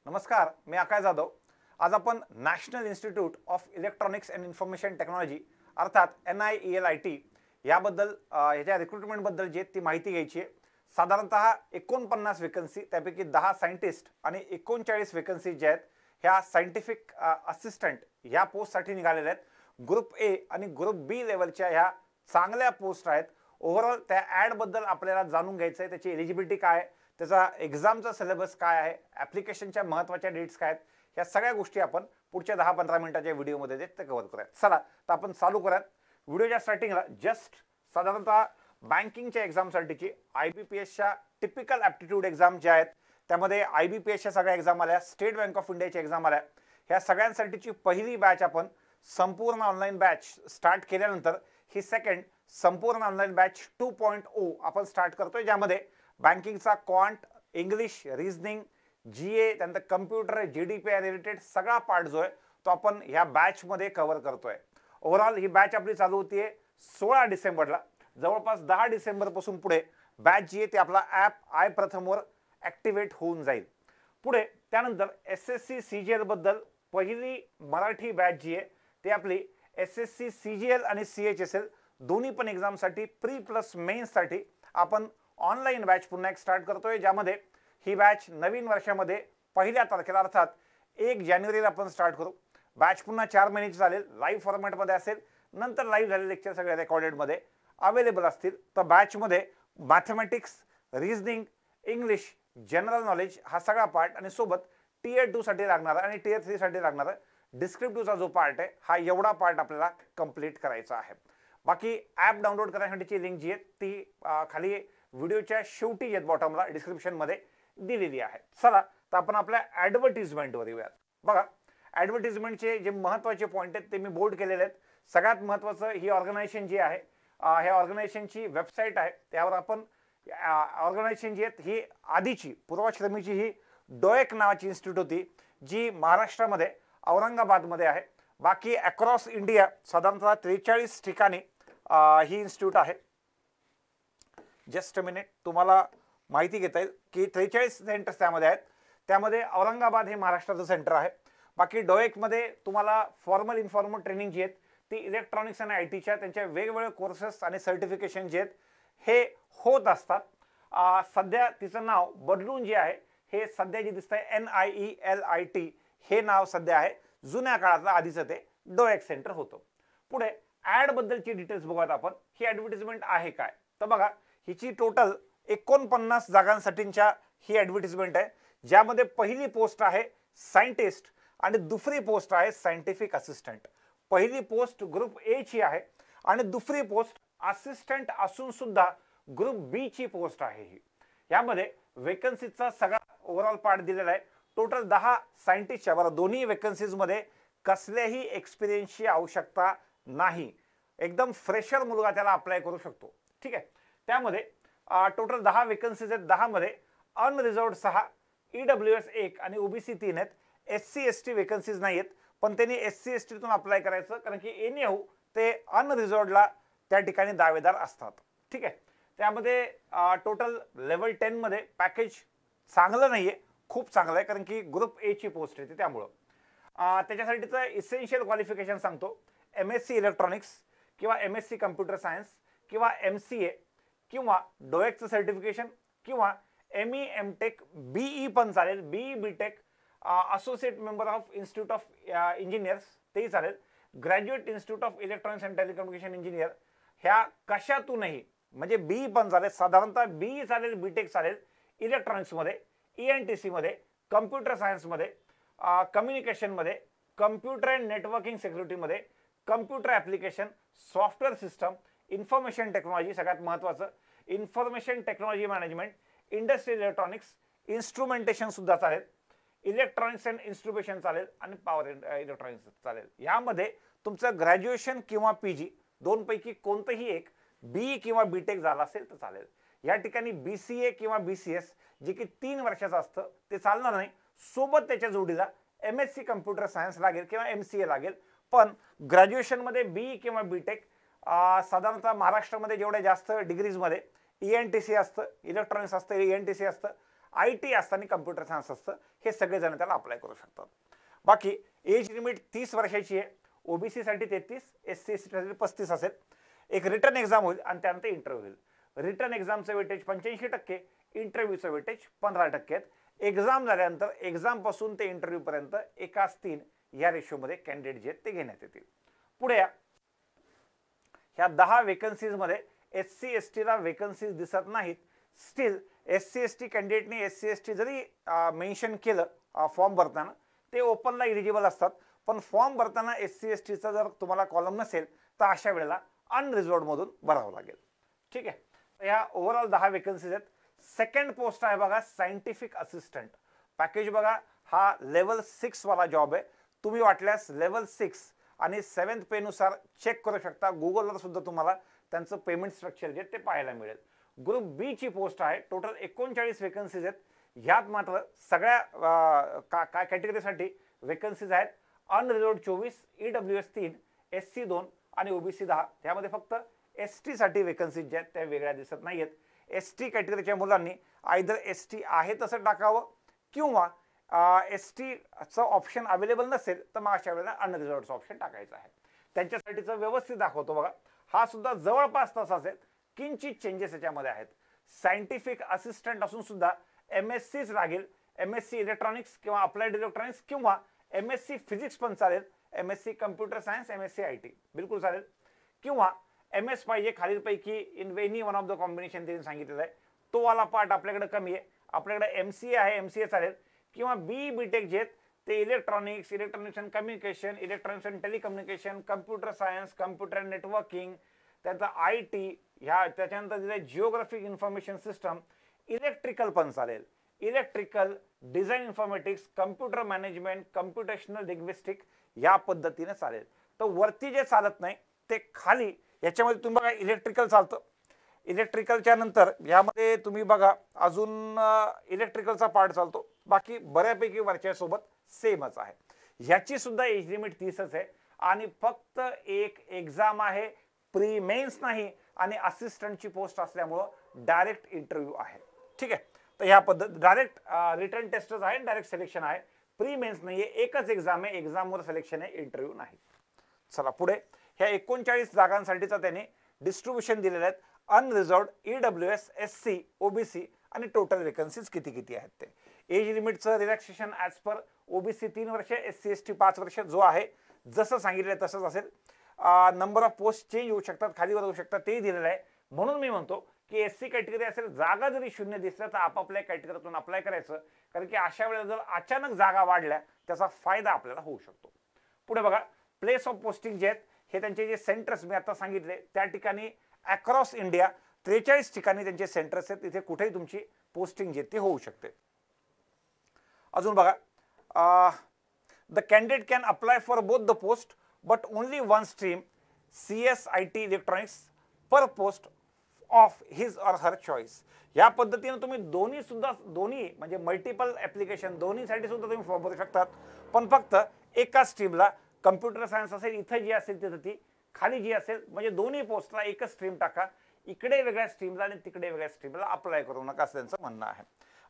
नमस्कार, मी आकाश जाधव। आज आपण national institute of electronics and information technology अर्थात NIELIT याबद्दल ह्याच्या रिक्रुटमेंट बद्दल जे ती माहिती घ्यायची आहे। साधारणतः 49 वेकन्सी, त्यापैकी 10 सायंटिस्ट आणि 39 वेकन्सी जे आहेत ह्या सायंटिफिक असिस्टंट ह्या पोस्टसाठी निघालेल्या आहेत। ग्रुप ए आणि ग्रुप बी लेवलच्या ह्या चांगल्या पोस्ट आहेत। ओव्हरऑल त्या ॲड बद्दल आपल्याला जाणून घ्यायचं आहे, त्याची एलिजिबिलिटी काय, त्याचा एक्झामचा सिलेबस काय आहे, ॲप्लिकेशनच्या महत्त्वाच्या डेट्स काय आहेत, ह्या सगळ्या गोष्टी आपण पुढच्या 10-15 मिनिटाच्या व्हिडिओमध्ये ते कव्हर करूयात। चला तर आपण चालू करूयात। व्हिडिओच्या स्टार्टिंगला जस्ट साधारणतः बँकिंगच्या एक्झामसाठीची IBPSच्या टिपिकल ॲप्टिट्यूड एक्झाम ज्या आहेत त्यामध्ये IBPSच्या सगळ्या एक्झाम आल्या, स्टेट बँक ऑफ इंडियाची एक्झाम आल्या, ह्या सगळ्यांसाठीची पहिली बॅच आपण संपूर्ण ऑनलाईन बॅच स्टार्ट केल्यानंतर ही सेकंड संपूर्ण ऑनलाईन बॅच 2.0 आपण स्टार्ट करतोय, ज्यामध्ये बँकिंगचा क्वांट, इंग्लिश, रिजनिंग, GA, त्यानंतर कम्प्युटर, GDPI रिलेटेड सगळा पार्ट जो आहे तो आपण ह्या बॅच मध्ये कव्हर करतोय। ओव्हरऑल ही बॅच आपली चालू होतीये 16 डिसेंबरला। जवळपास 10 डिसेंबर पासून पुढे बॅच जी आहे ते आपला ॲप आय प्रथमवर ॲक्टिवेट होऊन जाईल। पुढे त्यानंतर SSC CGL बद्दल पहिली मराठी बॅच जी आहे ते आपली SSC CGL आणि CHSL दोन्ही पण एक्झामसाठी प्री प्लस मेन्ससाठी आपण ऑनलाईन बॅच पुन्हा एक स्टार्ट करतोय, ज्यामध्ये ही बॅच नवीन वर्षामध्ये पहिल्या तारखेला अर्थात 1 जानेवारीला आपण स्टार्ट करू। बॅच पुन्हा 4 महिन्याची चालेल, लाईव्ह फॉर्मॅटमध्ये असेल, नंतर लाईव्ह झालेले लेक्चर सगळे रेकॉर्डेडमध्ये अवेलेबल असतील। तर बॅचमध्ये mathematics, reasoning, English, general knowledge हा सगळा पार्ट आणि सोबत Tier 2 साठी लागणारा आणि Tier 3 साठी लागणारा डिस्क्रिप्टिव्हचा जो पार्ट आहे हा एवढा पार्ट आपल्याला कंप्लीट करायचा आहे। बाकी ॲप डाउनलोड करण्यासाठीची लिंक जी आहे ती खाली व्हिडिओच्या शेवटी येत बॉटमला डिस्क्रिप्शनमध्ये दिलेली आहे। चला तर आपण आपल्या ॲडव्हर्टिजमेंटवर येऊयात। बघा, ॲडव्हर्टिजमेंटचे जे महत्त्वाचे पॉईंट आहेत ते मी बोर्ड केलेले आहेत। सगळ्यात महत्त्वाचं ही ऑर्गनायझेशन जी आहे, ह्या ऑर्गनायझेशनची वेबसाईट आहे, त्यावर आपण ऑर्गनायझेशन जी आहेत ही आधीची पूर्वाश्रमीची ही डोएक नावाची इन्स्टिट्यूट होती, जी महाराष्ट्रामध्ये औरंगाबादमध्ये आहे। बाकी अक्रॉस इंडिया साधारणतः 43 ठिकाणी ही इन्स्टिट्यूट आहे। जस्ट अ मिनिट, तुम्हाला माहिती घेता येईल की 43 सेंटर्स त्यामध्ये आहेत। त्यामध्ये औरंगाबाद हे महाराष्ट्राचं सेंटर आहे। बाकी डोएकमध्ये तुम्हाला फॉर्मल इन्फॉर्मल ट्रेनिंग जी आहेत ती इलेक्ट्रॉनिक्स आणि ITच्या त्यांच्या वेगवेगळे कोर्सेस आणि सर्टिफिकेशन जे आहेत हे होत असतात। सध्या तिचं नाव बदलून जे आहे हे सध्या जे दिसतंय NIELIT हे नाव सध्या आहे, जुन्या काळातलं आधीचं ते डोएक सेंटर होतं। पुढे ॲड बद्दलची डिटेल्स बघूयात आपण। ही ॲडव्हर्टिजमेंट आहे काय, तर बघा हिची टोटल 49 जागांसाठीच्या ही ॲडव्हर्टिजमेंट आहे, ज्यामध्ये पहिली पोस्ट आहे सायंटिस्ट आणि दुसरी पोस्ट आहे सायंटिफिक असिस्टंट। पहिली पोस्ट ग्रुप ए ची आहे आणि दुसरी पोस्ट असिस्टंट असून सुद्धा ग्रुप बी ची पोस्ट आहे। ही यामध्ये वेकन्सीचा सगळा ओव्हरऑल पार्ट दिलेला आहे। टोटल 10 सायंटिस्टच्या बरं दोन्ही वेकन्सीज मध्ये कसल्याही एक्सपिरियन्सची आवश्यकता नाही, एकदम फ्रेशर मुलगा त्याला अप्लाय करू शकतो। ठीक आहे, त्यामध्ये टोटल 10 वेकन्सीज आहेत। 10 मध्ये अनरिझर्व्ड 6, EWS 1 आणि OBC 3 आहेत। SC ST वेकन्सीज नाही आहेत, पण त्यांनी SC ST तून अप्लाय करायचं, कारण की एनीहाऊ ते अनरिझर्व्डला त्या ठिकाणी दावेदार असतात। ठीक आहे, त्यामध्ये टोटल लेवल 10 मध्ये पॅकेज चांगलं नाहीये, खूप चांगलं आहे, कारण की ग्रुप ए ची पोस्ट आहे त्यामुळं त्याच्यासाठीचं इसेन्शियल क्वालिफिकेशन सांगतो। MSc इलेक्ट्रॉनिक्स किंवा MSc कम्प्युटर सायन्स किंवा MCA किंवा डोएकचं सर्टिफिकेशन किंवा ME MTech BE पण चालेल, BE BTech, associate member of institute of engineers तेही चालेल, graduate institute of electronics and telecommunication engineer, ह्या कशातूनही म्हणजे BE पण चालेल, साधारणतः BE चालेल, BTech चालेल, इलेक्ट्रॉनिक्समध्ये, ENTC मध्ये, कम्प्युटर सायन्समध्ये, कम्युनिकेशनमध्ये, कम्प्युटर अँड नेटवर्किंग सिक्युरिटीमध्ये, computer application, software system, information technology, सगळ्यात महत्त्वाचं information technology management, industrial electronics, instrumentation सुद्धा चालेल, इलेक्ट्रॉनिक्स अँड इन्स्ट्रुमेंटेशन चालेल आणि पॉवर इलेक्ट्रॉनिक्स चालेल। यामध्ये तुमचं ग्रॅज्युएशन किंवा PG दोनपैकी कोणतंही एक BE किंवा BTech झाला असेल तर चालेल। या ठिकाणी BCA किंवा BCS जे की 3 वर्षाचं असतं ते चालणार नाही, सोबत त्याच्या जोडीला MSc कम्प्युटर सायन्स लागेल किंवा MCA लागेल। पण ग्रॅज्युएशनमध्ये BE किंवा BTech साधारणतः महाराष्ट्रामध्ये जेवढ्या जास्त डिग्रीजमध्ये ENTC असतं, इलेक्ट्रॉनिक्स असतं, ENTC असतं, IT असतं आणि कम्प्युटर सायन्स असतं, हे सगळेजण त्याला अप्लाय करू शकतात. बाकी एज लिमिट 30 वर्षाची आहे. ओबीसी साठी 33, SC ST साठी 35 असेल. एक रिटर्न एक्झाम होईल आणि त्यानंतर इंटरव्ह्यू होईल. रिटर्न एक्झामचं वेटेज 85%, इंटरव्ह्यूचं वेटेज 15% आहेत. एक्झाम झाल्यानंतर एक्झाम पासून ते इंटरव्ह्यू पर्यंत 1:3 या रेशोमध्ये कॅन्डिडेट जे आहेत ते घेण्यात येतील. पुढे या ह्या 10 वेकन्सीज मध्ये SC ST ला वेकन्सीज दिसत नाहीत. Steel SC ST कॅन्डिडेटने SC ST जरी मेन्शन केलं फॉर्म भरताना, ते ओपनला इलिजिबल असतात. पण फॉर्म भरताना SC ST चा जर तुम्हाला कॉलम नसेल तर अशा वेळेला अनरिझर्व्ड मधून भरावं लागेल. ठीक आहे. ह्या ओव्हरऑल 10 वेकन्सीज आहेत. सेकंड पोस्ट आहे बघा सायंटिफिक असिस्टंट. पॅकेज बघा, हा लेवल 6 वाला जॉब आहे. तुम्ही वाटल्यास लेवल 6 आणि 7th पे नुसार चेक करू शकता. गुगलवर सुद्धा तुम्हाला त्यांचं पेमेंट स्ट्रक्चर जे ते पाहायला मिळेल. ग्रुप बी ची पोस्ट आहे. टोटल 39 वेकन्सीज आहेत. ह्यात मात्र सगळ्या कॅटेगरीसाठी वेकन्सीज आहेत. अनरिझर्व्ड 24, EWS 3, SC 2 आणि OBC 10. त्यामध्ये फक्त ST साठी वेकन्सीज ज्या आहेत त्या वेगळ्या दिसत नाहीयेत. ST कॅटेगरीच्या मुलांनी आयदर ST आहे तसं टाकावं किंवा ST चं ऑप्शन अवेलेबल नसेल तर मग अशा वेळेला अनरिझर्व्डचं ऑप्शन टाकायचं आहे. त्यांच्यासाठीचं व्यवस्थित दाखवतो बघा. हा सुद्धा जवळपास तसाच आहे. किंचित चेंजेस याच्यामध्ये आहेत. सायंटिफिक असिस्टंट असून सुद्धा MSCच लागेल. MSc इलेक्ट्रॉनिक्स किंवा अप्लाइड इलेक्ट्रॉनिक्स किंवा MSc फिजिक्स पण चालेल. MSc computer science, MSc IT बिलकुल चालेल. किंवा MS पाहिजे खालीलपैकी in any one of the combination त्यांनी सांगितलेलं आहे. तो वाला पार्ट आपल्याकडे कमी आहे. आपल्याकडे MCA आहे, MCA चालेल. किंवा BTech जे आहेत ते electronics, electronics and communication, electronics and telecommunication, computer science, computer and networking, त्याचा IT, ह्या त्याच्यानंतर दिले जिओग्राफिक इन्फॉर्मेशन सिस्टम, इलेक्ट्रिकल पण चालेल. Electrical, design informatics, computer management, computational linguistic या पद्धतीने चालेल. तर वरती जे चालत नाही ते खाली याच्यामध्ये तुम्ही बघा इलेक्ट्रिकल चालतं. इलेक्ट्रिकलच्या नंतर यामध्ये तुम्ही बघा अजून इलेक्ट्रिकलचा पार्ट चालतो. बाकी बऱ्यापैकी वरच्या सोबत सेमच आहे. ह्याची सुद्धा एज लिमिट 30च आहे आणि फक्त एक एक्झाम आहे, प्री मेन्स नाही आणि असिस्टंटची पोस्ट असल्यामुळं डायरेक्ट इंटरव्ह्यू आहे. ठीक आहे. तर ह्या पद्धत डायरेक्ट रिटर्न टेस्टच आहे, डायरेक्ट सिलेक्शन आहे. प्री मेन्स नाहीये, एकच एक्झाम आहे, एक्झामवर सिलेक्शन आहे, इंटरव्ह्यू नाही. चला पुढे ह्या 39 जागांसाठीचा त्याने डिस्ट्रीब्युशन दिलेले आहेत. अनरिझर्व्ड, EWS, SC, OBC आणि टोटल वेकन्सीज किती किती आहेत ते. एज लिमिटचं रिलॅक्सेशन ॲज पर OBC 3 वर्ष, SC ST 5 वर्ष जो आहे जसं सांगितलं तसंच असेल. नंबर ऑफ पोस्ट चेंज होऊ शकतात, खालीवर होऊ शकतात, तेही दिलेलं आहे. म्हणून मी म्हणतो की SC कॅटेगरी असेल, जागा जरी शून्य दिसल्या तर आपापल्या कॅटेगरीतून अप्लाय करायचं. कारण की अशा वेळेला जर अचानक जागा वाढल्या त्याचा फायदा आपल्याला होऊ शकतो. पुढे बघा प्लेस ऑफ पोस्टिंग जे आहेत हे त्यांचे जे सेंटर्स मी आता सांगितले त्या ठिकाणी अक्रॉस इंडिया 43 ठिकाणी त्यांचे सेंटर्स आहेत. तिथे कुठेही तुमची पोस्टिंग जे ती होऊ शकते. अजून बघा the candidate can apply for both the post but only one stream CS IT electronics per post of his or her choice. या पद्धतीने तुम्ही दोन्ही म्हणजे मल्टिपल ऍप्लिकेशन दोन्हीसाठी सुद्धा तुम्ही फॉर्म भरू शकतात. पण फक्त एका स्ट्रीमला कम्प्युटर सायन्स असेल, इथं जी असेल तिथं ती, खाली जी असेल म्हणजे दोन्ही पोस्टला एकच स्ट्रीम टाका. इकडे वेगळ्या स्ट्रीमला आणि तिकडे वेगळ्या स्ट्रीमला अप्लाय करू नका असं त्यांचं म्हणणं आहे.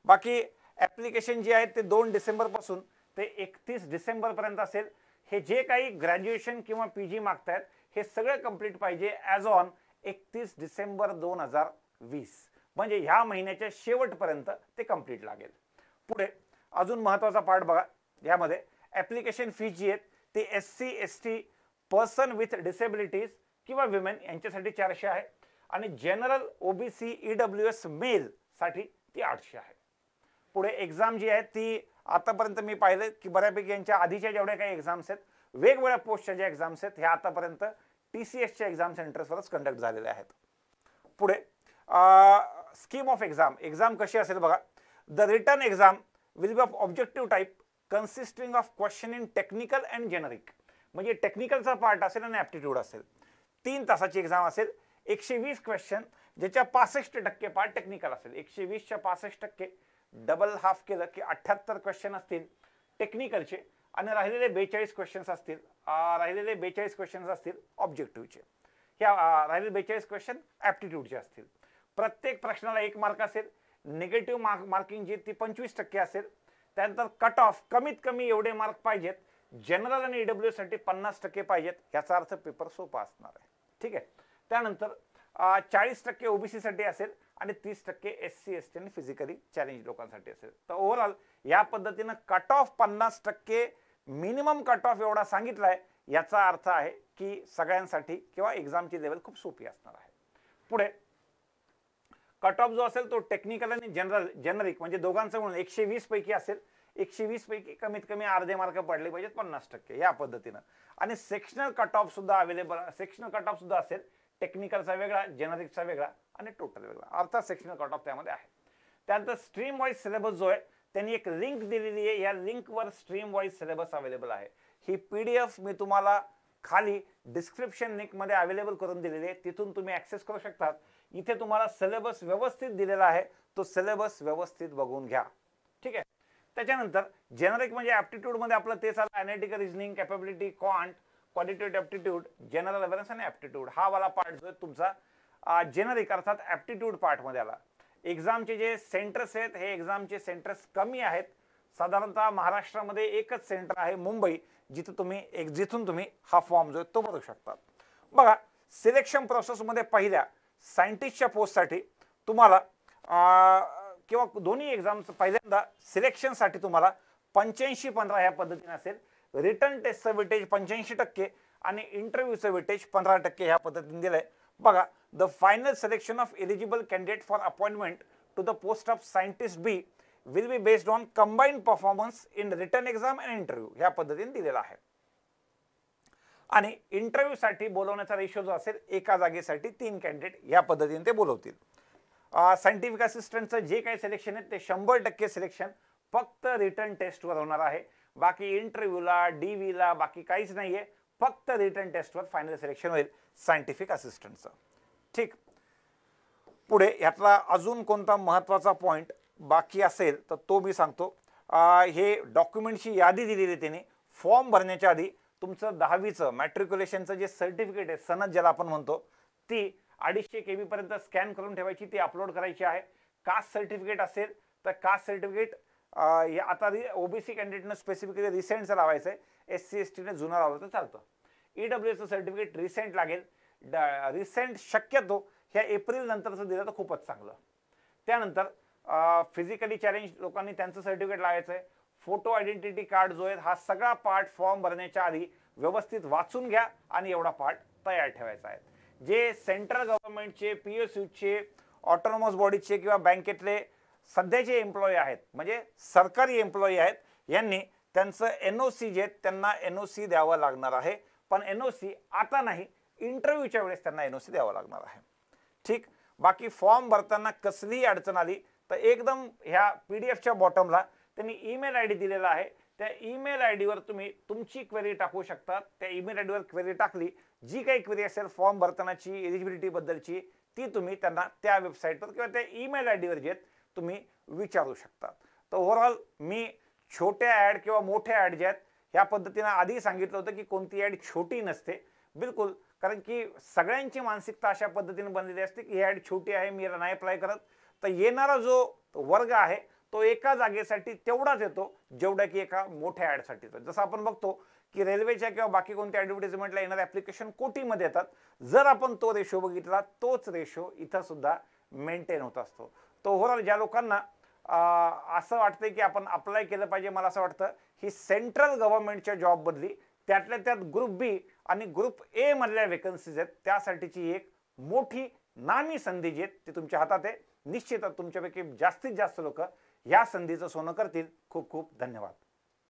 बाकी ऍप्लिकेशन जे आहेत ते 2 डिसेंबर पासून ते 31 डिसेंबर पर्यंत असेल. हे जे काही ग्रॅज्युएशन किंवा PG मागतायत हे सगळं कंप्लीट पाहिजे ॲज ऑन 31 डिसेंबर 2020. म्हणजे ह्या महिन्याच्या शेवटपर्यंत ते कंप्लीट लागेल. पुढे अजून महत्त्वाचा पार्ट बघा. यामध्ये ऍप्लिकेशन फी जी आहेत ते SC ST person with disabilities किंवा विमेन यांच्यासाठी 400 आहे आणि जनरल OBC EWS मेल साठी ती 800 आहे. पुढे एक्झाम जी आहे ती आतापर्यंत मी पाहिलं की बऱ्यापैकी यांच्या आधीच्या जेवढ्या काही एक्झाम्स आहेत, वेगवेगळ्या पोस्टच्या ज्या एक्झाम्स आहेत ह्या आतापर्यंत TCSच्या एक्झाम सेंटर्सवरच कंडक्ट झालेल्या आहेत. पुढे स्कीम ऑफ एक्झाम कशी असेल बघा. The return exam will be of objective type consisting of question in technical and generic. म्हणजे टेक्निकलचा पार्ट असेल आणि ॲप्टिट्यूड असेल. 3 तासाची एक्झाम असेल. 120 क्वेश्चन ज्याच्या 65% पार्ट टेक्निकल असेल. 120च्या 65% डबल हाफ केलं की 78 क्वेश्चन असतील टेक्निकलचे आणि राहिलेले 42 क्वेश्चन्स असतील. राहिलेले 42 क्वेश्चन्स असतील ऑब्जेक्टिव्हचे. ह्या राहिलेले 42 क्वेश्चन ॲप्टिट्यूडचे असतील. प्रत्येक प्रश्नाला 1 मार्क असेल. निगेटिव्ह मार्किंग जी ती 25% असेल. त्यानंतर कट ऑफ कमीत कमी एवढे मार्क पाहिजेत, जनरल आणि ईडब्ल्यू साठी 50% पाहिजेत, याचा अर्थ पेपर सोपा असणार आहे. ठीक आहे. त्यानंतर 40% ओबीसी साठी असेल आणि 30% SC ST आणि फिजिकली चॅलेंज लोकांसाठी असेल. तर ओव्हरऑल या पद्धतीने cut off 50% minimum cut off एवढा सांगितलाय, याचा अर्थ आहे की सगळ्यांसाठी किंवा एक्झामची लेवल खूप सोपी असणार आहे. पुढे कट ऑफ जो असेल तो टेक्निकल आणि जेनरिक म्हणजे दोघांचं म्हणून 120 पैकी असेल. 120 पैकी कमीत कमी अर्धे मार्क पडले पाहिजेत 50% या पद्धतीनं. आणि सेक्शनल कट ऑफ सुद्धा सेक्शनल कट ऑफ सुद्धा असेल, टेक्निकलचा वेगळा, जेनरिकचा वेगळा आणि टोटल वेगळा, अर्थात सेक्शनल कट ऑफ त्यामध्ये आहे. त्यानंतर स्ट्रीम वाईज सिलेबस जो आहे त्यांनी एक लिंक दिलेली आहे, या लिंकवर स्ट्रीम वाईज सिलेबस अवेलेबल आहे. ही PDF मी तुम्हाला खाली डिस्क्रिप्शन लिंक मध्ये अवेलेबल करून दिलेली आहे, तिथून तुम्ही ऍक्सेस करू शकता. इथे तुम्हाला सिलेबस व्यवस्थित दिलेला आहे, तो सिलेबस व्यवस्थित बघून घ्या. ठीक आहे. त्याच्यानंतर जेनरिक म्हणजे ऍप्टिट्यूड मध्ये आपलं ते झालं analytical reasoning, capability, quantitative aptitude, general awareness आणि ऍप्टिट्यूड. हा वाला पार्ट जो आहे तुमचा जेनरिक अर्थात ऍप्टिट्यूड पार्ट मध्ये आला. एक्झामचे जे सेंटर्स आहेत हे एक्झामचे सेंटर्स कमी आहेत. साधारणतः महाराष्ट्रामध्ये एकच सेंटर आहे मुंबई, जिथून तुम्ही हा फॉर्म जो आहे तो भरू शकता. बघा, सिलेक्शन प्रोसेस मध्ये पहिल्या सायंटिस्टच्या पोस्टसाठी तुम्हाला किंवा दोन्ही एक्झाम्स पहिल्यांदा सिलेक्शनसाठी तुम्हाला 85-15 ह्या पद्धतीने असेल. रिटर्न टेस्टचं वेटेज 85% आणि इंटरव्ह्यूचं वेटेज 15% ह्या पद्धतीने दिलंय. बघा, the final selection of eligible candidate for appointment to the post of scientist B will be based on combined performance in written exam and interview ह्या पद्धतीने दिलेला आहे. आणि इंटरव्ह्यू साठी बोलवण्याचा रेशो जो असेल एका जागेसाठी 3 कॅन्डिडेट या पद्धतीने ते बोलवतील. सायंटिफिक असिस्टंटचं जे काही सिलेक्शन आहे ते 100% सिलेक्शन फक्त रिटर्न टेस्टवर होणार आहे. बाकी इंटरव्ह्यूला DVला बाकी काहीच नाहीये, फक्त रिटर्न टेस्टवर फायनल सिलेक्शन होईल सायंटिफिक असिस्टंटचं. ठीक. पुढे यातला अजून कोणता महत्त्वाचा पॉइंट बाकी असेल तर तो मी सांगतो. हे डॉक्युमेंटची यादी दिलेली आहे त्यांनी. फॉर्म भरण्याच्या आधी तुमचं 10वीचं मॅट्रिक्युलेशनचं जे सर्टिफिकेट आहे, सनद ज्याला आपण म्हणतो, ती 250 KB पर्यंत स्कॅन करून ठेवायची, ती अपलोड करायची आहे. कास्ट सर्टिफिकेट असेल तर कास्ट सर्टिफिकेट आता ओबीसी कॅन्डिडेटनं स्पेसिफिकली रिसेंटचं लावायचं आहे, SC STने जुनं लावलं तर चालतं. EWSचं सर्टिफिकेट रिसेंट लागेल. रिसेंट शक्यतो ह्या एप्रिल नंतरचं दिलं तर खूपच चांगलं. त्यानंतर फिजिकली चॅलेंज लोकांनी त्यांचं सर्टिफिकेट लावायचं आहे. फोटो आयडेंटिटी कार्ड जो आहे हा सगळा पार्ट फॉर्म भरण्याच्या आधी व्यवस्थित वाचून घ्या आणि एवढा पार्ट तयार ठेवायचा आहे. जे सेंट्रल गव्हर्नमेंटचे, PSUचे, ऑटोनॉमस बॉडीचे किंवा बँकेतले सध्याचे एम्प्लॉई आहेत, म्हणजे सरकारी एम्प्लॉई आहेत, यांनी त्यांचं NOC जे त्यांना NOC द्यावं लागणार आहे. पण NOC आता नाही, इंटरव्ह्यूच्या वेळेस त्यांना NOC द्यावं लागणार आहे. ठीक. बाकी फॉर्म भरताना कसलीही अडचण आली तर एकदम ह्या PDFच्या बॉटमला त्यांनी ईमेल ID दिलेला आहे, त्या ईमेल IDवर तुम्ही तुमची क्वेरी टाकू शकता. त्या ईमेल IDवर क्वेरी टाकली, जी काही क्वेरी असेल फॉर्म भरतानाची, एलिजिबिलिटी बद्दलची, ती तुम्ही त्यांना त्या वेबसाईटवर किंवा त्या ईमेल IDवर जे तुम्ही विचारू शकता. तर ओव्हरऑल मी छोट्या ॲड किंवा मोठ्या ॲड जे आहेत ह्या पद्धतीने आधी सांगितलं होतं की कोणती ॲड छोटी नसते बिलकुल, कारण की सगळ्यांची मानसिकता अशा पद्धतीने बनलेली असते की ही ॲड छोटी आहे, मी याला नाही अप्लाय करत. तर येणारा जो वर्ग आहे तो एका जागेसाठी तेवढाच येतो जेवढा की एका मोठ्या ॲडसाठी. जसं आपण बघतो की रेल्वेच्या किंवा बाकी कोणत्या ॲडव्हर्टाइजमेंटला येणारे ॲप्लिकेशन कोटीमध्ये येतात. जर आपण तो रेशो बघितला, तोच रेशो इथं सुद्धा मेंटेन होत असतो. तो ओव्हरऑल ज्या लोकांना असं वाटतंय की आपण अप्लाय केलं पाहिजे, मला असं वाटतं ही सेंट्रल गव्हर्नमेंटच्या जॉब बदली त्यातल्या त्यात ग्रुप B आणि ग्रुप A मधल्या वेकन्सीज आहेत, त्यासाठीची एक मोठी नामी संधी जी आहे ती तुमच्या हातात आहे. निश्चितच तुमच्यापैकी जास्तीत जास्त लोक या संधीचं सोनं करतील. खूप खूप धन्यवाद.